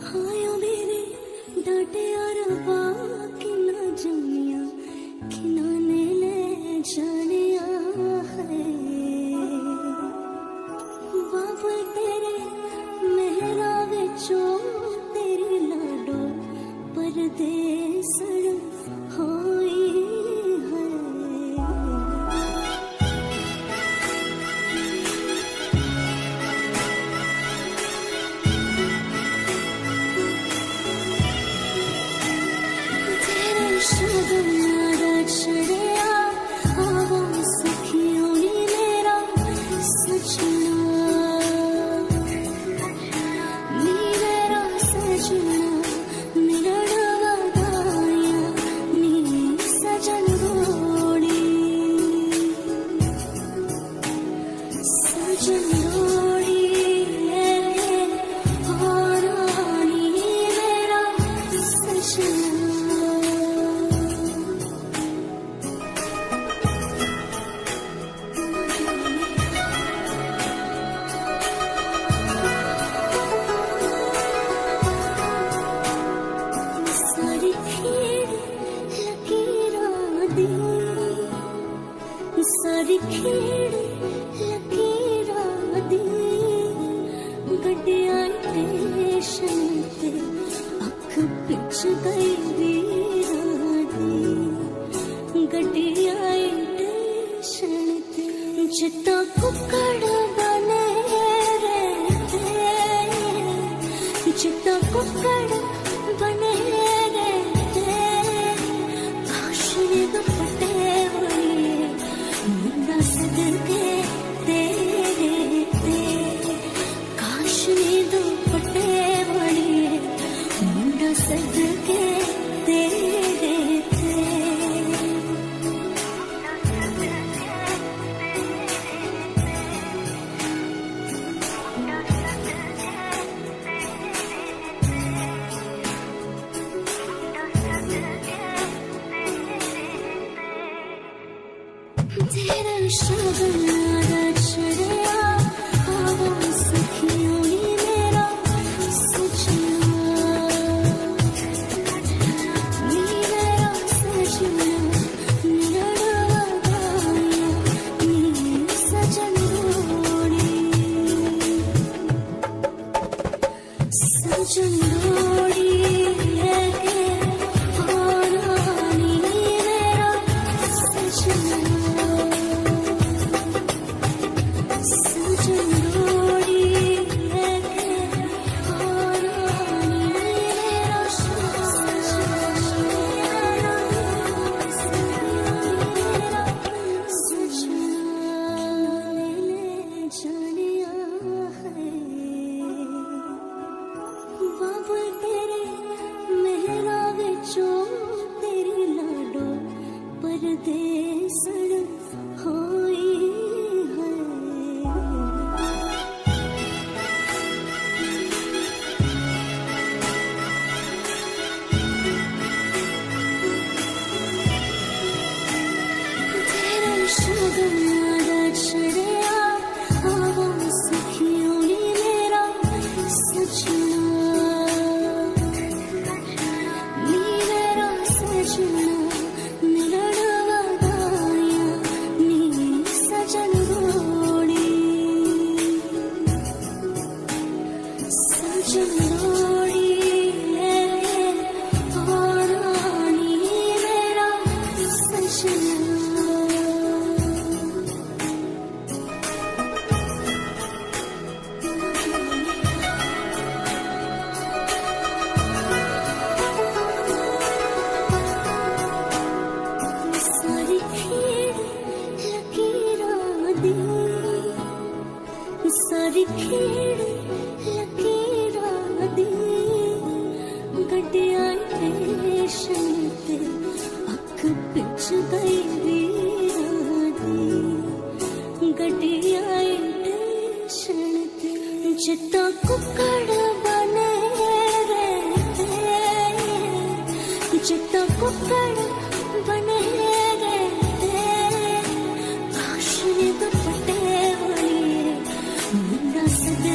हायो मेरे डाटे और बाकी ना जमिया खिनाने ले जानिया है बाबू तेरे मेहरा विचो तेरी लाडो परदेसड़ होई है शगुनारा चढ़िया आवो सखियों नी मेरा सजना नी मेरा सजना मिलना गाया नी सजन रोड़ी सजन रोड़ी और नी मेरा सजना सारी खेड़ लकीरा दी गड्डिया स्टेशन ते अख पिछ गई वीरा दी गड्डिया स्टेशन ते जिता कुकड़ बने रहते जिता कुकड़ बने रहते काशने दुपट्टे मुंडा सदके तेरे ते काशनी दुपट्टे बड़े मुंडा सदके तेरे ते तेरा शगुनारा चढ़िया आवो सखियों नी मेरा सजना नी मेरा सजना मिलना गाया नी सजन रोड़ी सजन रोड़ी लेके और नी मेरा सजना तेरी लाडो परदेसड़ होई है तेरा शगुनारा चढ़िया आवो सखियों नी मेरा सजना मिलना गाया नी सजन रोड़ी सजन रोड़ी और नी मेरा सजना सारी खेड़ लकीरा दी गड्डिया स्टेशन ते अख पिछ गई वीरा दी गड्डिया स्टेशन ते जिता कुकड़ बने रहते जिता कुकड़ बने रहते काशनी दुपट्टे बड़े मुंडा सद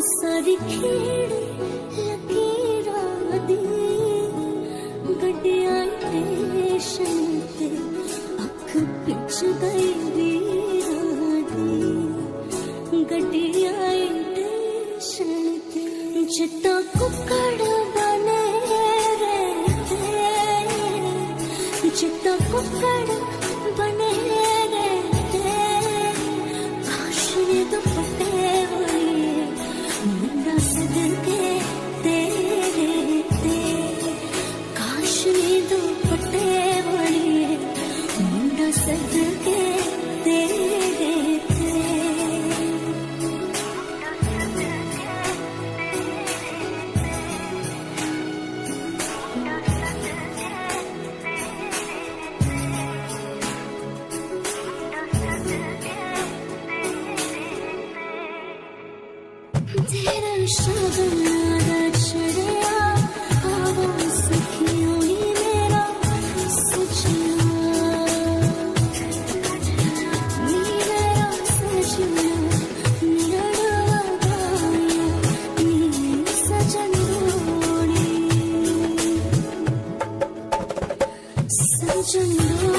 सारी खेड़ लकीरां दी गड्डियां स्टेशन ते अख पिछ गई वीरां दी गड्डियां स्टेशन ते जिद्दां कुक्कड़ बने रहते जिद्दां कुक्कड़ बने रहते काश ने दुपट्टे मुंडा सदके तेरे ते काश ने दुपट्टे वाली मुंडा सदके तेरे ते तेरा शगना चढ़िया आवाज़ सखियों नी मेरा सजना नी मेरा सजना मेरा डगाया नी सजन रोड़ी सजन